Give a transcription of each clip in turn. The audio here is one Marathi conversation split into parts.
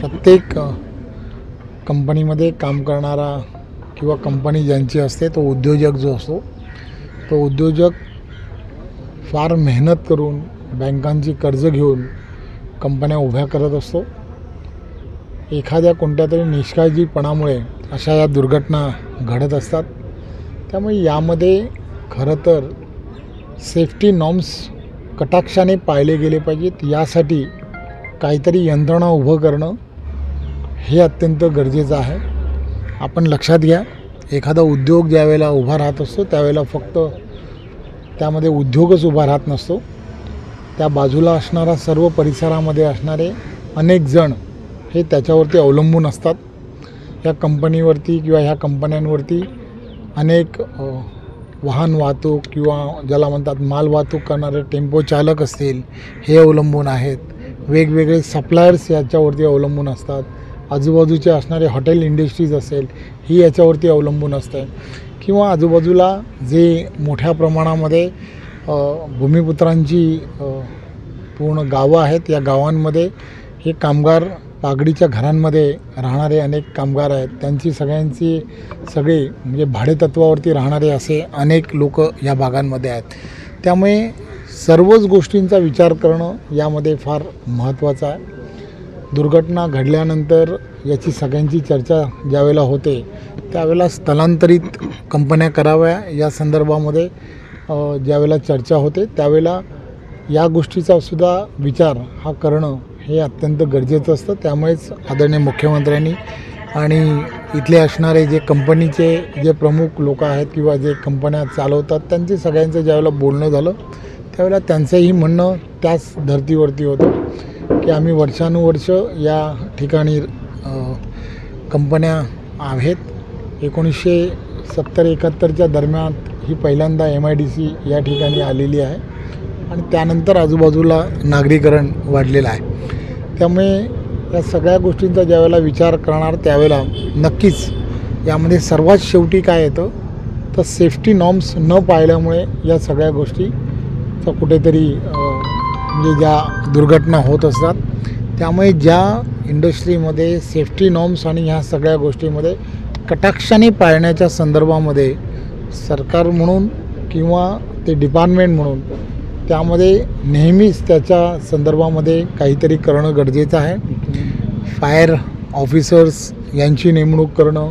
प्रत्येक कंपनीमध्ये काम करणारा किंवा कंपनी ज्यांची असते तो उद्योजक जो असतो तो उद्योजक फार मेहनत करून बँकांची कर्ज घेऊन कंपन्या उभ्या करत असतो. एखाद्या कोणत्या तरी निष्काळजीपणामुळे अशा या दुर्घटना घडत असतात. त्यामुळे यामध्ये खरं तर सेफ्टी नॉर्म्स कटाक्षाने पाळले गेले पाहिजेत. यासाठी काहीतरी यंत्रणा उभं करणं हे अत्यंत गरजेचं आहे. आपण लक्षात घ्या, एखादा उद्योग ज्यावेळेला उभा राहत असतो त्यावेळेला फक्त त्यामध्ये उद्योगच उभा राहत नसतो. त्या बाजूला असणारा सर्व परिसरामध्ये असणारे अनेक जण हे त्याच्यावरती अवलंबून असतात. या कंपनीवरती किंवा ह्या कंपन्यांवरती अनेक वाहन वाहतूक किंवा ज्याला म्हणतात माल वाहतूक करणारे टेम्पो चालक असतील हे अवलंबून आहेत. वेगवेगळे सप्लायर्स याच्यावरती अवलंबून असतात. आजूबाजूचे असणारे हॉटेल इंडस्ट्रीज असेल ही याच्यावरती अवलंबून असते. किंवा आजूबाजूला जे मोठ्या प्रमाणामध्ये भूमिपुत्रांची पूर्ण गावं आहेत, या गावांमध्ये हे कामगार पागडीच्या घरांमध्ये राहणारे अनेक कामगार आहेत. त्यांची सगळे म्हणजे भाडेतत्वावरती राहणारे असे अनेक लोक या भागांमध्ये आहेत. त्यामुळे सर्वच गोष्टींचा विचार करणं यामध्ये फार महत्त्वाचं आहे. दुर्घटना घडल्यानंतर याची सगळ्यांची चर्चा ज्यावेळेला होते त्यावेळेला स्थलांतरित कंपन्या कराव्या या संदर्भामध्ये ज्यावेळेला चर्चा होते त्यावेळेला या गोष्टीचा सुद्धा विचार हा करणं हे अत्यंत गरजेचं असतं. त्यामुळेच आदरणीय मुख्यमंत्र्यांनी आणि इथले असणारे जे कंपनीचे जे प्रमुख लोक आहेत किंवा जे कंपन्या चालवतात त्यांचे सगळ्यांचं ज्यावेळेला बोलणं झालं त्यावेळेला त्यांचंही म्हणणं त्याच धर्तीवरती होतं की आम्ही वर्षानुवर्ष या ठिकाणी कंपन्या आहेत. 1970-71च्या दरम्यान ही पहिल्यांदा MIDC या ठिकाणी आलेली आहे आणि त्यानंतर आजूबाजूला नागरीकरण वाढलेलं आहे. त्यामुळे या सगळ्या गोष्टींचा ज्यावेळेला विचार करणार त्यावेळेला नक्कीच यामध्ये सर्वात शेवटी काय येतं तर सेफ्टी नॉर्म्स न पाळल्यामुळे या सगळ्या गोष्टीचा कुठेतरी म्हणजे ज्या दुर्घटना होत असतात. त्यामुळे ज्या इंडस्ट्रीमध्ये सेफ्टी नॉर्म्स आणि ह्या सगळ्या गोष्टीमध्ये कटाक्षाने पाळण्याच्या संदर्भामध्ये सरकार म्हणून किंवा ते डिपार्टमेंट म्हणून त्यामध्ये नेहमीच त्याच्या संदर्भामध्ये काहीतरी करणं गरजेचं आहे. फायर ऑफिसर्स यांची नेमणूक करणं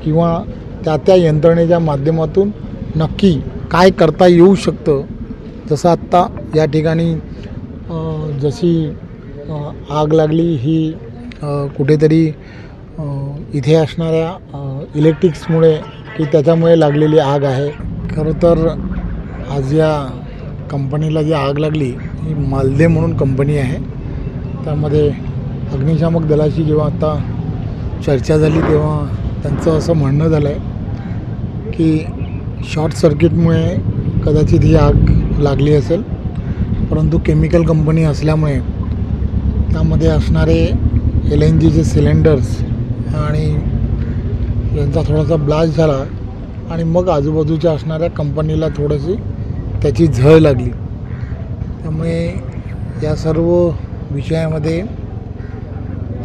किंवा त्या यंत्रणेच्या माध्यमातून नक्की काय करता येऊ शकतं. जसं आत्ता या ठिकाणी जशी आग लागली ही कुठेतरी इथे असणाऱ्या इलेक्ट्रिक्समुळे की त्याच्यामुळे लागलेली आग आहे. खरं तर आज या कंपनीला जी आग लागली ही मालदे म्हणून कंपनी आहे. त्यामध्ये अग्निशामक दलाची जेव्हा आता चर्चा झाली तेव्हा त्यांचं असं म्हणणं झालं आहे की शॉर्ट सर्किटमुळे कदाचित ही आग लागली असेल. परंतु केमिकल कंपनी असल्यामुळे त्यामध्ये असणारे LNGचे सिलेंडर्स आणि यांचा थोडासा ब्लास्ट झाला आणि मग आजूबाजूच्या असणाऱ्या कंपनीला थोडीशी त्याची झळ लागली. त्यामुळे या सर्व विषयामध्ये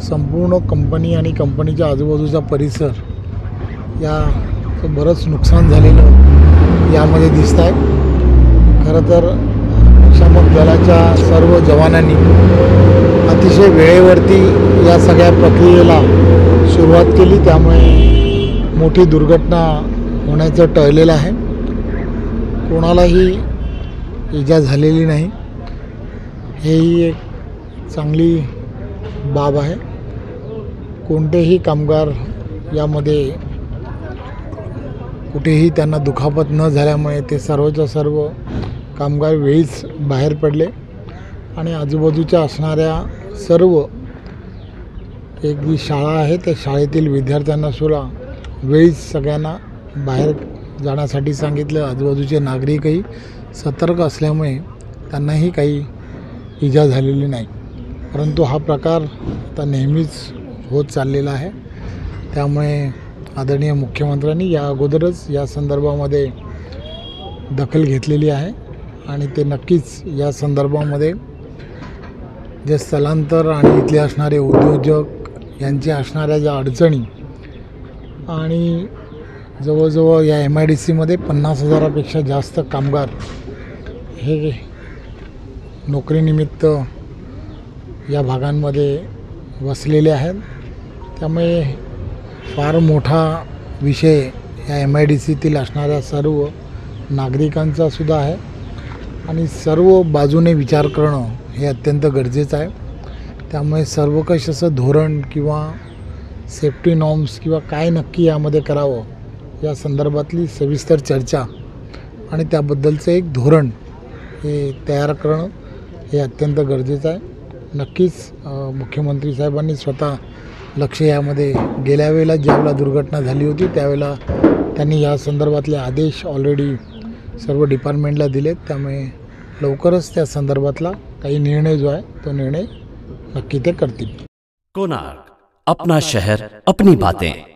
संपूर्ण कंपनी आणि कंपनीच्या आजूबाजूचा परिसर याचं बरंच नुकसान झालेलं यामध्ये दिसत आहे. खरं तर अग्निशामक दलाच्या सर्व जवानांनी अतिशय वेळेवरती या सगळ्या प्रक्रियेला सुरुवात केली. त्यामुळे मोठी दुर्घटना होण्याचं टळलेलं आहे. कोणालाही इजा झालेली नाही. हेही एक चांगली बाब आहे. कोणतेही कामगार यामध्ये कुठेही त्यांना दुखापत न झाल्यामुळे ते सर्वच्या सर्व कामगार वेळीच बाहेर पडले आणि आजूबाजूच्या असणाऱ्या सर्व एक जी शाळा आहे त्या शाळेतील विद्यार्थ्यांना सुद्धा वेळीच सगळ्यांना बाहेर जाण्यासाठी सांगितलं. आजूबाजूचे नागरिकही सतर्क असल्यामुळे त्यांनाही काही इजा झालेली नाही. परंतु हा प्रकार आता नेहमीच होत चाललेला आहे. त्यामुळे आदरणीय मुख्यमंत्र्यांनी या अगोदरच या संदर्भामध्ये दखल घेतलेली आहे आणि ते नक्कीच या संदर्भामध्ये जे स्थलांतर आणि इथले असणारे उद्योजक यांच्या असणाऱ्या ज्या अडचणी आणि जवळजवळ या MIDCमध्ये 50,000पेक्षा जास्त कामगार हे नोकरीनिमित्त या भागांमध्ये वसलेले आहेत. त्यामुळे फार मोठा विषय या MIDCतील असणाऱ्या सर्व नागरिकांचा सुद्धा आहे आणि सर्व बाजूने विचार करणं हे अत्यंत गरजेचं आहे. त्यामुळे सर्वकष असं धोरण किंवा सेफ्टी नॉर्म्स किंवा काय नक्की यामध्ये करावं या संदर्भातली सविस्तर चर्चा आणि त्याबद्दलचं एक धोरण हे तयार करणं हे अत्यंत गरजेचं आहे. नक्कीच मुख्यमंत्री साहेबांनी स्वतः लक्ष यामध्ये गेल्या वेळेला ज्यावेळेला दुर्घटना झाली होती त्यावेळेला त्यांनी या संदर्भातले आदेश ऑलरेडी सर्व डिपार्टमेंटला दिलेत. त्यामुळे लवकरच त्या संदर्भातला काही निर्णय जो आहे तो निर्णय नक्की ते करतील. कोणार्क, अपना शहर अपनी बातें.